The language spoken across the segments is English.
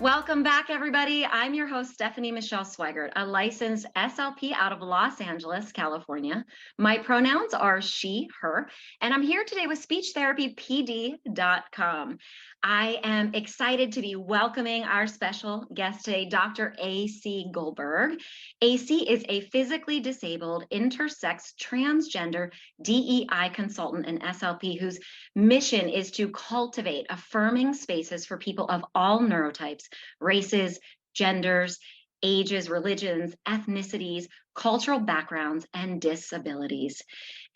Welcome back, everybody. I'm your host, Stephanie Michele Sweigart, a licensed SLP out of Los Angeles, California. My pronouns are she, her, and I'm here today with SpeechTherapyPD.com. I am excited to be welcoming our special guest today, Dr. AC Goldberg. AC is a physically disabled, intersex, transgender DEI consultant and SLP whose mission is to cultivate affirming spaces for people of all neurotypes, races, genders, ages, religions, ethnicities, cultural backgrounds, and disabilities.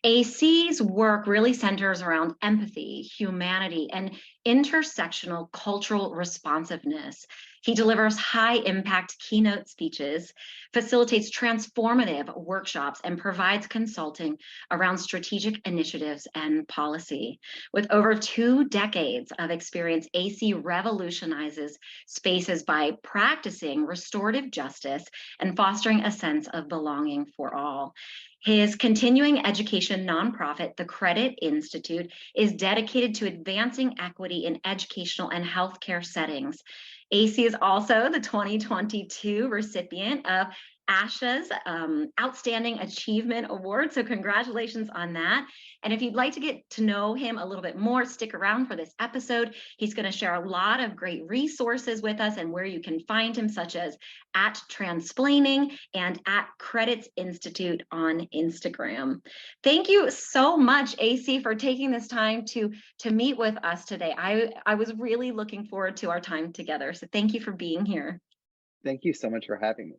AC's work really centers around empathy, humanity, and intersectional cultural responsiveness. He delivers high-impact keynote speeches, facilitates transformative workshops, and provides consulting around strategic initiatives and policy. With over 2 decades of experience, AC revolutionizes spaces by practicing restorative justice and fostering a sense of belonging for all. His continuing education nonprofit, the Credit Institute, is dedicated to advancing equity in educational and healthcare settings. AC is also the 2022 recipient of ASHA's Outstanding Achievement Award, so congratulations on that. And if you'd like to get to know him a little bit more, stick around for this episode. He's going to share a lot of great resources with us and where you can find him, such as at Transplaining and at Credits Institute on Instagram. Thank you so much, AC, for taking this time to meet with us today. I was really looking forward to our time together, so thank you for being here. Thank you so much for having me.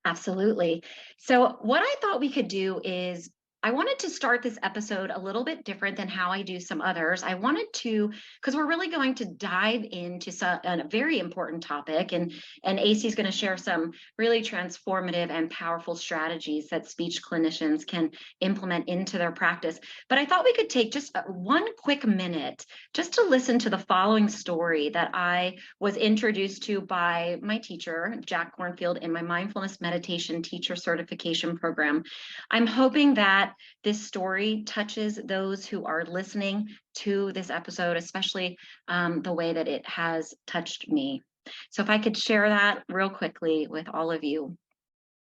Absolutely. So what I thought we could do is I wanted to start this episode a little bit different than how I do some others. I wanted to, because we're really going to dive into a very important topic, and AC is going to share some really transformative and powerful strategies that speech clinicians can implement into their practice. But I thought we could take just one quick minute just to listen to the following story that I was introduced to by my teacher, Jack Cornfield, in my mindfulness meditation teacher certification program. I'm hoping that this story touches those who are listening to this episode, especially the way that it has touched me. So if I could share that real quickly with all of you.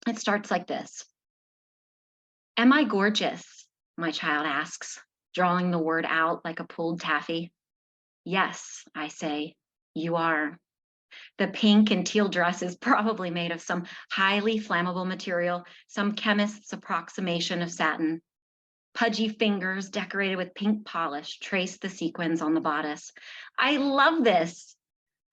It starts like this. Am I gorgeous? My child asks, drawing the word out like a pulled taffy. Yes, I say, you are. The pink and teal dress is probably made of some highly flammable material, some chemist's approximation of satin. Pudgy fingers decorated with pink polish trace the sequins on the bodice. I love this.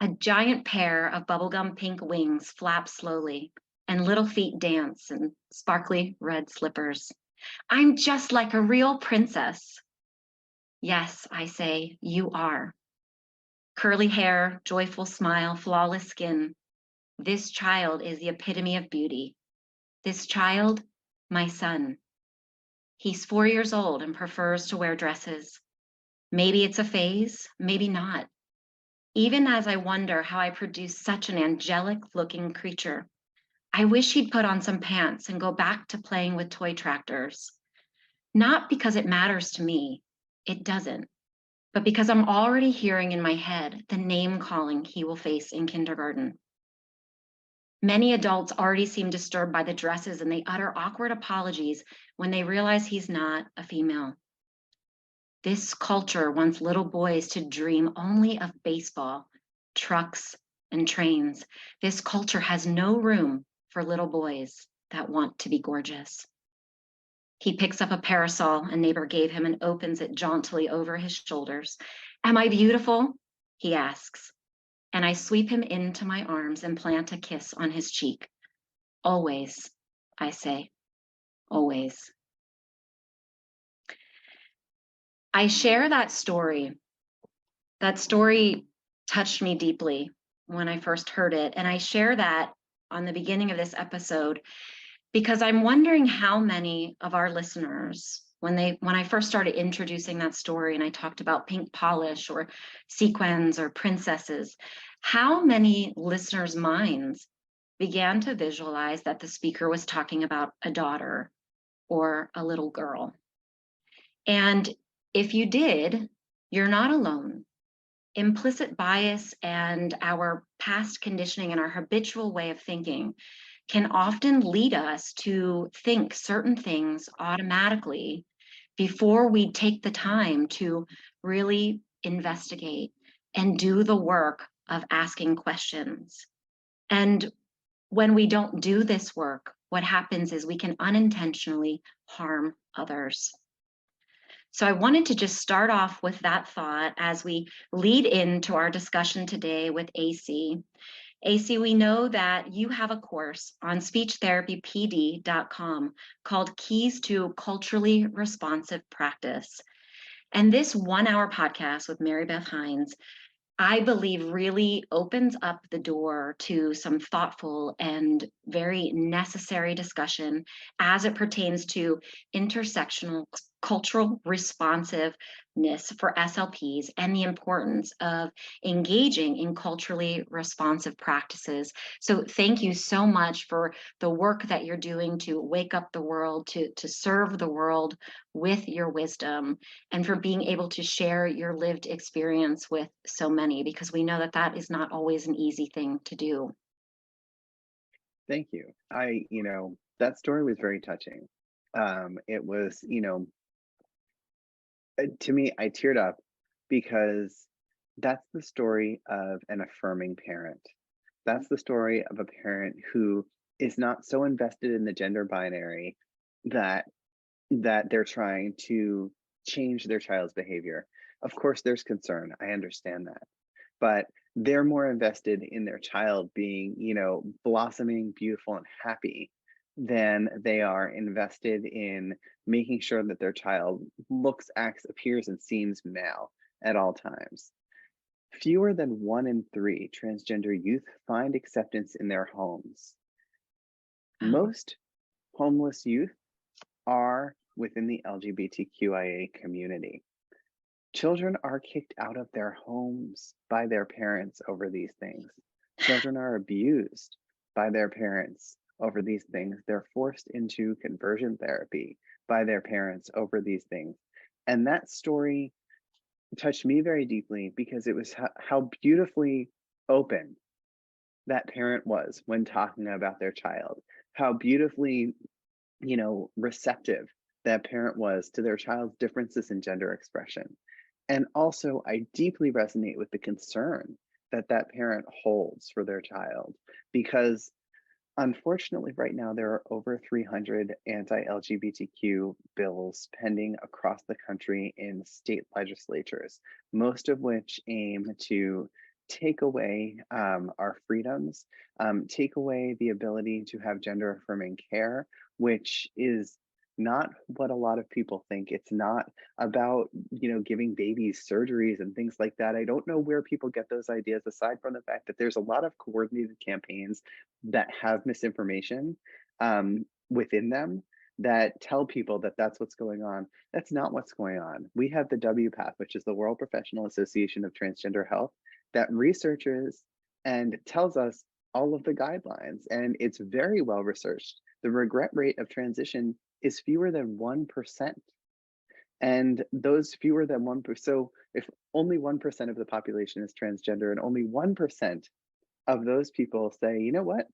A giant pair of bubblegum pink wings flap slowly, and little feet dance in sparkly red slippers. I'm just like a real princess. Yes, I say, you are. Curly hair, joyful smile, flawless skin. This child is the epitome of beauty. This child, my son. He's 4 years old and prefers to wear dresses. Maybe it's a phase, maybe not. Even as I wonder how I produce such an angelic-looking creature, I wish he'd put on some pants and go back to playing with toy tractors. Not because it matters to me, it doesn't, but because I'm already hearing in my head the name calling he will face in kindergarten. Many adults already seem disturbed by the dresses and they utter awkward apologies when they realize he's not a female. This culture wants little boys to dream only of baseball, trucks, and trains. This culture has no room for little boys that want to be gorgeous. He picks up a parasol a neighbor gave him and opens it jauntily over his shoulders. Am I beautiful? He asks. And I sweep him into my arms and plant a kiss on his cheek. Always, I say, always. I share that story. That story touched me deeply when I first heard it. And I share that on the beginning of this episode because I'm wondering how many of our listeners, when I first started introducing that story and I talked about pink polish or sequins or princesses, how many listeners' minds began to visualize that the speaker was talking about a daughter or a little girl. And if you did, you're not alone. implicit bias and our past conditioning and our habitual way of thinking can often lead us to think certain things automatically before we take the time to really investigate and do the work of asking questions. And when we don't do this work, what happens is we can unintentionally harm others. So I wanted to just start off with that thought as we lead into our discussion today with AC. AC, we know that you have a course on speechtherapypd.com called Keys to Culturally Responsive Practice. And this 1 hour podcast with Mary Beth Hines, I believe, really opens up the door to some thoughtful and very necessary discussion as it pertains to intersectional cultural responsiveness for SLPs and the importance of engaging in culturally responsive practices. So thank you so much for the work that you're doing to wake up the world, to serve the world with your wisdom, and for being able to share your lived experience with so many, because we know that that is not always an easy thing to do. Thank you. That story was very touching. It was, to me, I teared up because that's the story of an affirming parent. That's the story of a parent who is not so invested in the gender binary that they're trying to change their child's behavior. Of course, there's concern. I understand that. But they're more invested in their child being, blossoming, beautiful, and happy than they are invested in making sure that their child looks, acts, appears, and seems male at all times. Fewer than 1 in 3 transgender youth find acceptance in their homes. Most homeless youth are within the LGBTQIA community. Children are kicked out of their homes by their parents over these things. Children are abused by their parents over these things. They're forced into conversion therapy by their parents over these things. And that story touched me very deeply because it was how beautifully open that parent was when talking about their child, how beautifully, receptive that parent was to their child's differences in gender expression. And also, I deeply resonate with the concern that that parent holds for their child, because unfortunately, right now, there are over 300 anti-LGBTQ bills pending across the country in state legislatures, most of which aim to take away our freedoms, take away the ability to have gender affirming care, which is not what a lot of people think. It's not about, giving babies surgeries and things like that. I don't know where people get those ideas, aside from the fact that there's a lot of coordinated campaigns that have misinformation within them that tell people that that's what's going on. That's not what's going on. We have the WPATH, which is the World Professional Association of Transgender Health, that researches and tells us all of the guidelines, and it's very well researched. The regret rate of transition is fewer than 1%. And those fewer than 1%, so if only 1% of the population is transgender and only 1% of those people say, you know what,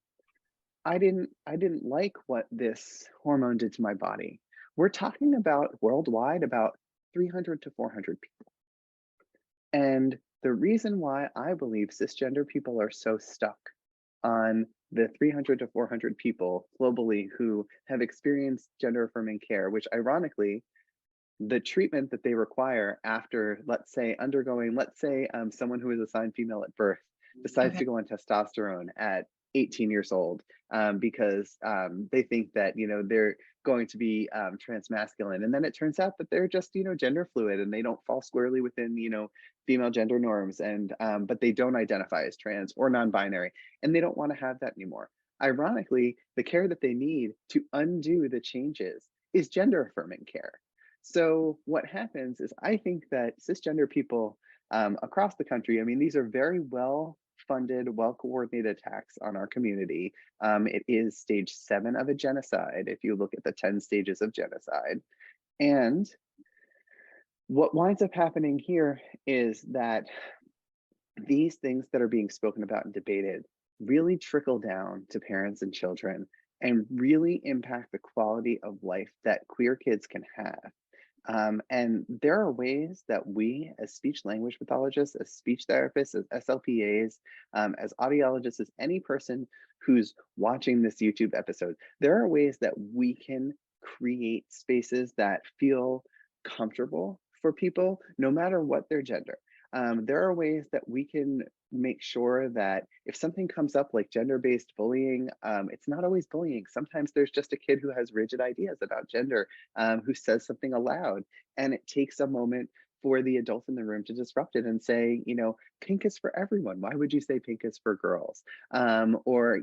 I didn't like what this hormone did to my body. We're talking about worldwide about 300 to 400 people. And the reason why I believe cisgender people are so stuck on the 300 to 400 people globally who have experienced gender affirming care, which ironically, the treatment that they require after, let's say, someone who is assigned female at birth decides to go on testosterone at 18 years old because they think that, they're going to be transmasculine. And then it turns out that they're just, gender fluid and they don't fall squarely within, female gender norms, and but they don't identify as trans or non-binary, and they don't want to have that anymore. Ironically, the care that they need to undo the changes is gender affirming care. So what happens is, I think that cisgender people across the country, these are very well funded, well coordinated attacks on our community. It is stage 7 of a genocide if you look at the 10 stages of genocide. And what winds up happening here is that these things that are being spoken about and debated really trickle down to parents and children and really impact the quality of life that queer kids can have. And there are ways that we, as speech language pathologists, as speech therapists, as SLPAs, as audiologists, as any person who's watching this YouTube episode, there are ways that we can create spaces that feel comfortable for people, no matter what their gender. There are ways that we can make sure that if something comes up like gender-based bullying, it's not always bullying. Sometimes there's just a kid who has rigid ideas about gender, who says something aloud, and it takes a moment for the adult in the room to disrupt it and say, pink is for everyone. Why would you say pink is for girls? Or,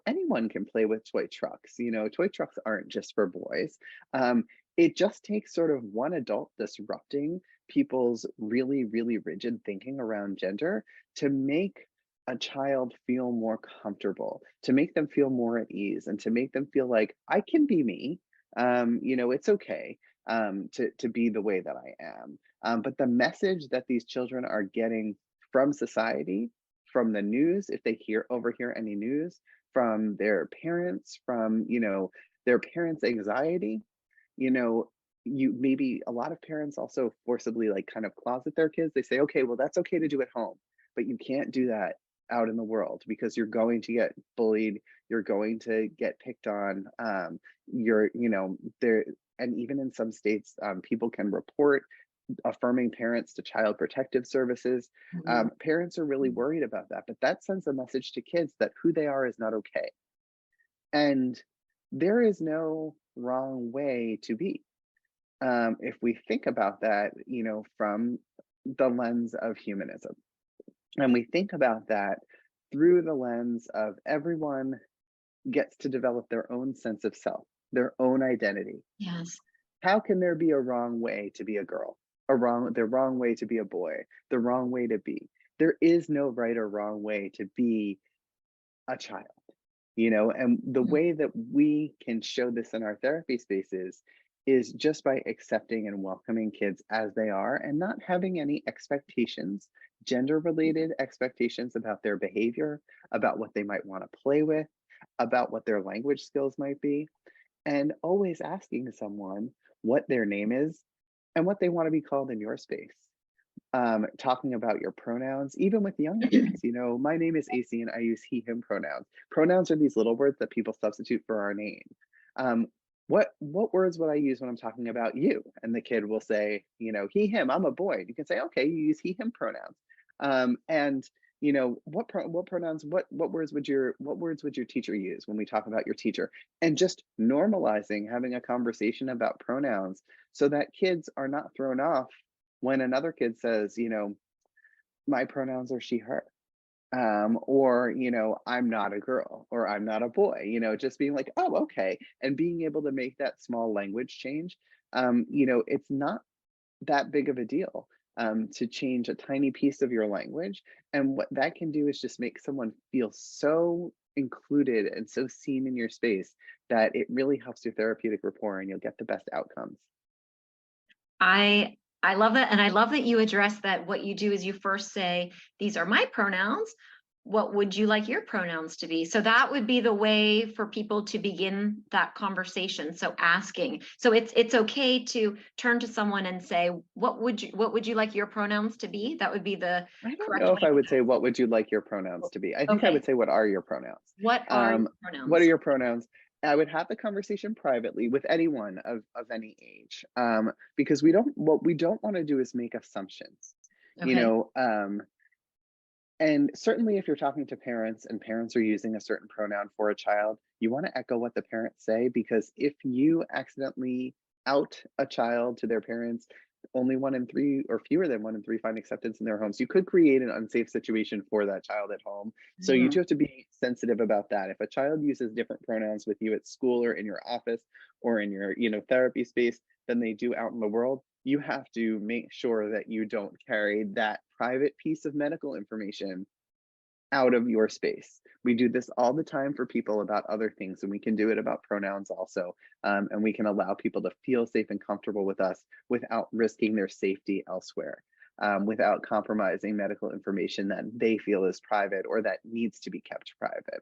anyone can play with toy trucks. Toy trucks aren't just for boys. It just takes sort of one adult disrupting people's really, really rigid thinking around gender to make a child feel more comfortable, to make them feel more at ease, and to make them feel like I can be me. It's okay to be the way that I am. But the message that these children are getting from society, from the news, if they overhear any news, from their parents, from their parents' anxiety, you know, you maybe a lot of parents also forcibly like kind of closet their kids. They say, okay, well, that's okay to do at home, but you can't do that out in the world because you're going to get bullied, you're going to get picked on, there, and even in some states, people can report affirming parents to child protective services. Mhm. Parents are really worried about that, but that sends a message to kids that who they are is not okay. And there is no wrong way to be. If we think about that, from the lens of humanism, and we think about that through the lens of everyone gets to develop their own sense of self, their own identity. Yes. How can there be a wrong way to be a girl? The wrong way to be a boy, the wrong way to be. There is no right or wrong way to be a child, and the Mhm. way that we can show this in our therapy spaces is just by accepting and welcoming kids as they are and not having any expectations, gender related expectations about their behavior, about what they might want to play with, about what their language skills might be, and always asking someone what their name is and what they want to be called in your space. Talking about your pronouns, even with young kids. My name is AC and I use he, him pronouns. Pronouns are these little words that people substitute for our name. Um, what words would I use when I'm talking about you? And the kid will say, he, him, I'm a boy. You can say, okay, you use he, him pronouns. And what pronouns, what words would your teacher use when we talk about your teacher? And just normalizing having a conversation about pronouns so that kids are not thrown off when another kid says, my pronouns are she, her, or, I'm not a girl or I'm not a boy, just being like, oh, okay. And being able to make that small language change, it's not that big of a deal to change a tiny piece of your language. And what that can do is just make someone feel so included and so seen in your space that it really helps your therapeutic rapport and you'll get the best outcomes. I love that, and I love that you address that. What you do is you first say, "These are my pronouns. What would you like your pronouns to be?" So that would be the way for people to begin that conversation. So asking. So it's okay to turn to someone and say, "What would you like your pronouns to be?" That would be the I don't correct know if way I to would say, go. what would you like your pronouns to be? I think I Okay. would say, what are your pronouns? What are your Um, what are pronouns? your pronouns? I would have the conversation privately with anyone of any age, because what we don't want to do is make assumptions, you Okay. know. And certainly, if you're talking to parents and parents are using a certain pronoun for a child, you want to echo what the parents say, because if you accidentally out a child to their parents, only one in three or fewer than one in three find acceptance in their homes. You could create an unsafe situation for that child at home. So you Mhm. do have to be sensitive about that. If a child uses different pronouns with you at school or in your office or in your, therapy space than they do out in the world, you have to make sure that you don't carry that private piece of medical information out of your space. We do this all the time for people about other things, and we can do it about pronouns also. And we can allow people to feel safe and comfortable with us without risking their safety elsewhere. without compromising medical information that they feel is private or that needs to be kept private.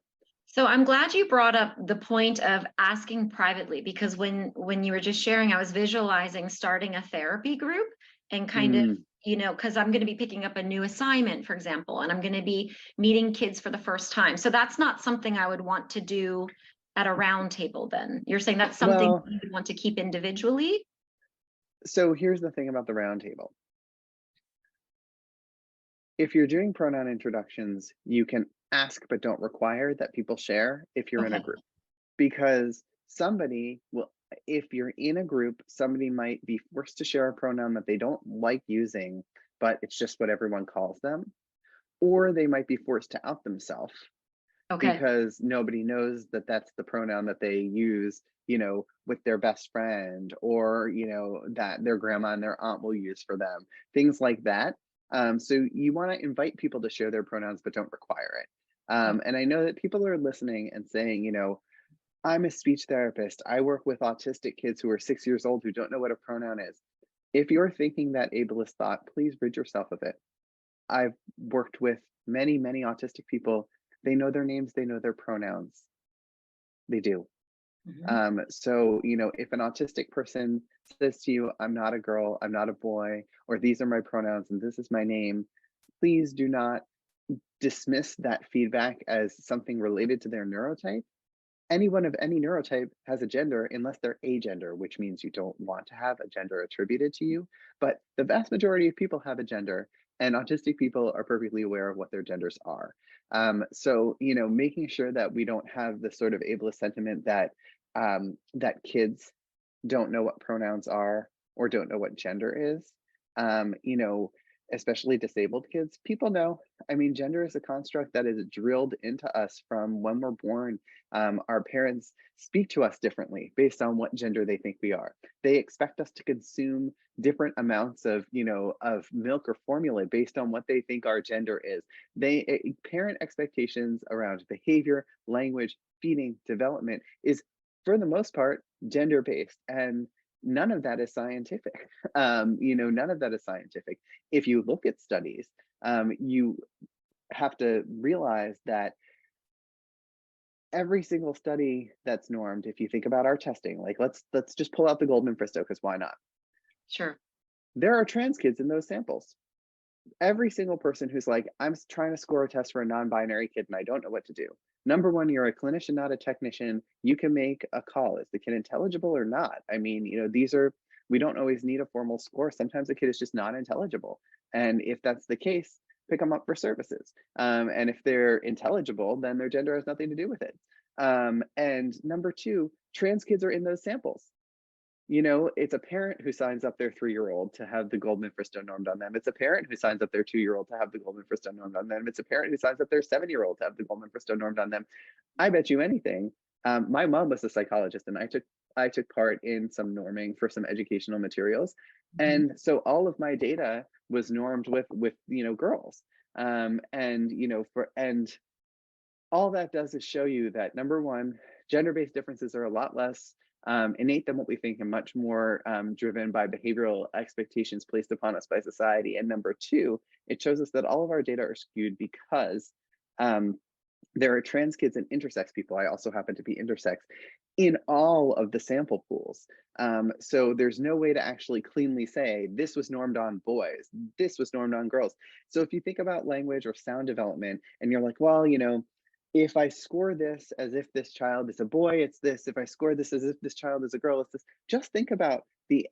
So I'm glad you brought up the point of asking privately, because when you were just sharing, I was visualizing starting a therapy group and kind of, Mm, because I'm going to be picking up a new assignment, for example, and I'm going to be meeting kids for the first time. So that's not something I would want to do at a round table then. You're saying that's something well, you would want to keep individually? so here's the thing about the roundtable. If you're doing pronoun introductions, you can ask but don't require that people share if you're in a Okay. group, because somebody will, if you're in a group, somebody might be forced to share a pronoun that they don't like using, but it's just what everyone calls them, or they might be forced to out themselves Okay. because nobody knows that that's the pronoun that they use, with their best friend, or, that their grandma and their aunt will use for them, things like that. So you want to invite people to share their pronouns, but don't require it. And I know that people are listening and saying, I'm a speech therapist. I work with autistic kids who are 6 years old who don't know what a pronoun is. If you're thinking that ableist thought, please rid yourself of it. I've worked with many, many autistic people. They know their names, they know their pronouns. They do. Mhm. So, if an autistic person says to you, I'm not a girl, I'm not a boy, or these are my pronouns and this is my name, please do not dismiss that feedback as something related to their neurotype. Anyone of any neurotype has a gender unless they're agender, which means you don't want to have a gender attributed to you. But the vast majority of people have a gender, and autistic people are perfectly aware of what their genders are. So, making sure that we don't have this sort of ableist sentiment that that kids don't know what pronouns are or don't know what gender is. Um, you know, Especially disabled kids, people know. I mean, gender is a construct that is drilled into us from when we're born. Our parents speak to us differently based on what gender they think we are. They expect us to consume different amounts of milk or formula based on what they think our gender is. Parent expectations around behavior, language, feeding, development is, for the most part, gender based, and none of that is scientific. None of that is scientific. If you look at studies, you have to realize that every single study that's normed, if you think about our testing, like let's just pull out the Goldman Fristo, because why not? Sure. There are trans kids in those samples. Every single person who's like, I'm trying to score a test for a non-binary kid and I don't know what to do. Number one, you're a clinician, not a technician. You can make a call. Is the kid intelligible or not? I mean, we don't always need a formal score. Sometimes the kid is just not intelligible. And if that's the case, pick them up for services. And if they're intelligible, then their gender has nothing to do with it. And number two, trans kids are in those samples. It's a parent who signs up their 3-year-old to have the Goldman Fristo normed on them. It's a parent who signs up their 2-year-old to have the Goldman Fristo normed on them. It's a parent who signs up their 7-year-old to have the Goldman Fristo normed on them. I bet you anything. My mom was a psychologist, and I took part in some norming for some educational materials, Mhm. and so all of my data was normed with girls, and all that does is show you that, number one, gender-based differences are a lot less innate than what we think, and much more driven by behavioral expectations placed upon us by society. And number two, it shows us that all of our data are skewed because there are trans kids and intersex people. I also happen to be intersex in all of the sample pools. So there's no way to actually cleanly say this was normed on boys, this was normed on girls. So if you think about language or sound development and you're like, well, if I score this as if this child is a boy, it's this. If I score this as if this child is a girl, it's this. Just think about the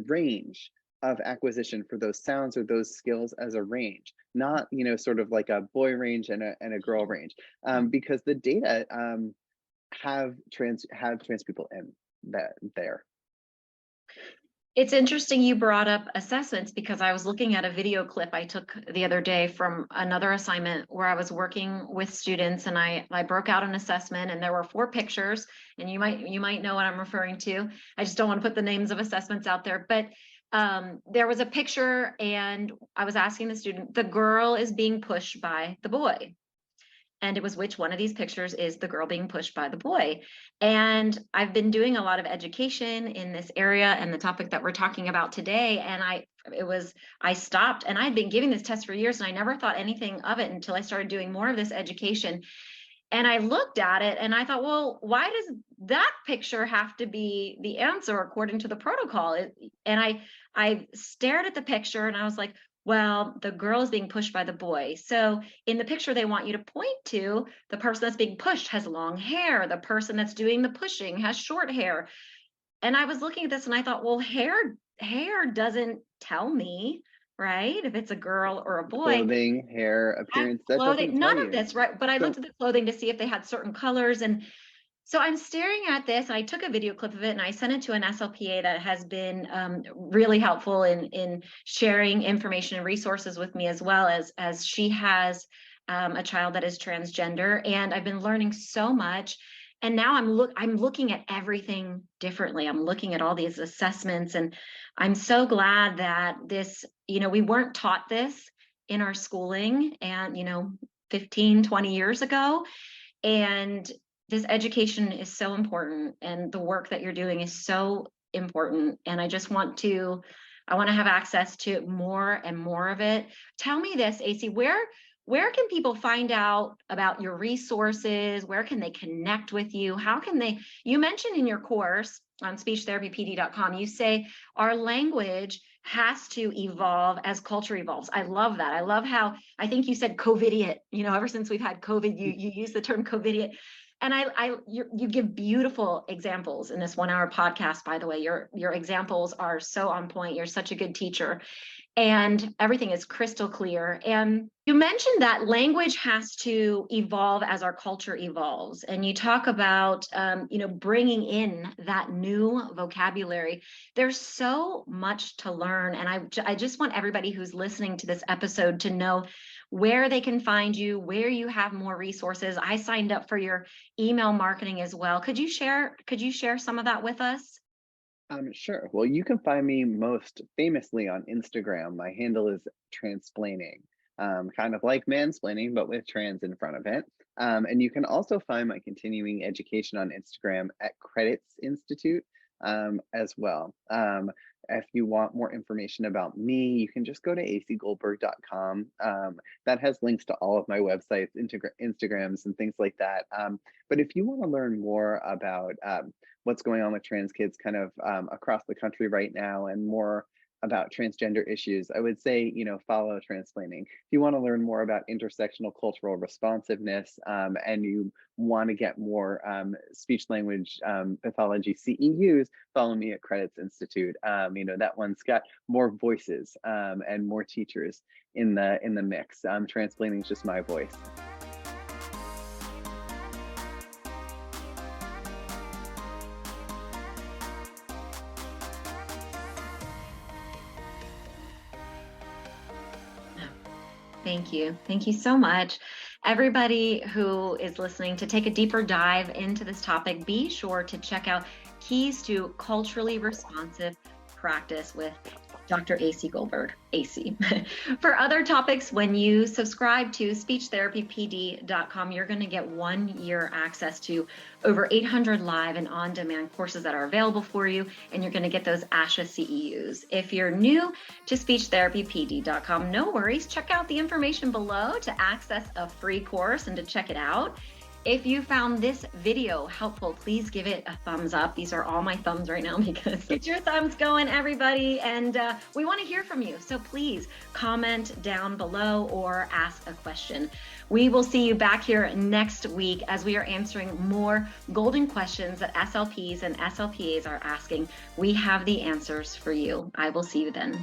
range of acquisition for those sounds or those skills as a range, not sort of like a boy range and a girl range, because the data have trans people in that there. It's interesting you brought up assessments, because I was looking at a video clip I took the other day from another assignment where I was working with students, and I broke out an assessment, and there were 4 pictures, and you might know what I'm referring to. I just don't want to put the names of assessments out there, but there was a picture and I was asking the student, the girl is being pushed by the boy. And it was, which one of these pictures is the girl being pushed by the boy? And I've been doing a lot of education in this area and the topic that we're talking about today. And I stopped, and I'd been giving this test for years and I never thought anything of it until I started doing more of this education. And I looked at it and I thought, well, why does that picture have to be the answer according to the protocol? And I stared at the picture and I was like, well, the girl is being pushed by the boy. So in the picture they want you to point to, the person that's being pushed has long hair. The person that's doing the pushing has short hair. And I was looking at this and I thought, well, hair doesn't tell me, right? If it's a girl or a boy. Clothing, hair, appearance, that doesn't Clothing, tell none of you. this, right? But I looked at the clothing to see if they had certain colors. And so I'm staring at this, and I took a video clip of it and I sent it to an SLPA that has been really helpful in sharing information and resources with me, as well as she has a child that is transgender. And I've been learning so much. And now I'm looking at everything differently. I'm looking at all these assessments, and I'm so glad that this, we weren't taught this in our schooling, and 15, 20 years ago. And this education is so important, and the work that you're doing is so important. And I want to have access to more and more of it. Tell me this, AC, where can people find out about your resources? Where can they connect with you? How can they, you mentioned in your course on speechtherapypd.com, you say our language has to evolve as culture evolves. I love that. I love how, I think you said COVIDiate, ever since we've had COVID, you use the term COVIDiate. And you give beautiful examples in this 1 hour podcast, by the way. Your examples are so on point. You're such a good teacher, and everything is crystal clear. And you mentioned that language has to evolve as our culture evolves. And you talk about, bringing in that new vocabulary. There's so much to learn. And I just want everybody who's listening to this episode to know where they can find you, where you have more resources. I signed up for your email marketing as well. Could you share some of that with us? Sure. Well, you can find me most famously on Instagram. My handle is transplaining, kind of like mansplaining, but with trans in front of it. And you can also find my continuing education on Instagram at Credits Institute as well. If you want more information about me, you can just go to acgoldberg.com. That has links to all of my websites, Instagrams, and things like that. But if you want to learn more about what's going on with trans kids kind of across the country right now, and more about transgender issues, I would say, follow Transplaining. If you want to learn more about intersectional cultural responsiveness, and you want to get more speech language pathology CEUs, follow me at Credits Institute. That one's got more voices and more teachers in the mix. Transplaining is just my voice. Thank you. Thank you so much. Everybody who is listening, to take a deeper dive into this topic, be sure to check out Keys to Culturally Responsive Practice with Dr. AC Goldberg, AC. For other topics, when you subscribe to speechtherapypd.com, you're going to get 1 year access to over 800 live and on-demand courses that are available for you, and you're going to get those ASHA CEUs. If you're new to speechtherapypd.com, no worries. Check out the information below to access a free course and to check it out. If you found this video helpful, please give it a thumbs up. These are all my thumbs right now, because get your thumbs going, everybody. And we want to hear from you. So please comment down below or ask a question. We will see you back here next week as we are answering more golden questions that SLPs and SLPAs are asking. We have the answers for you. I will see you then.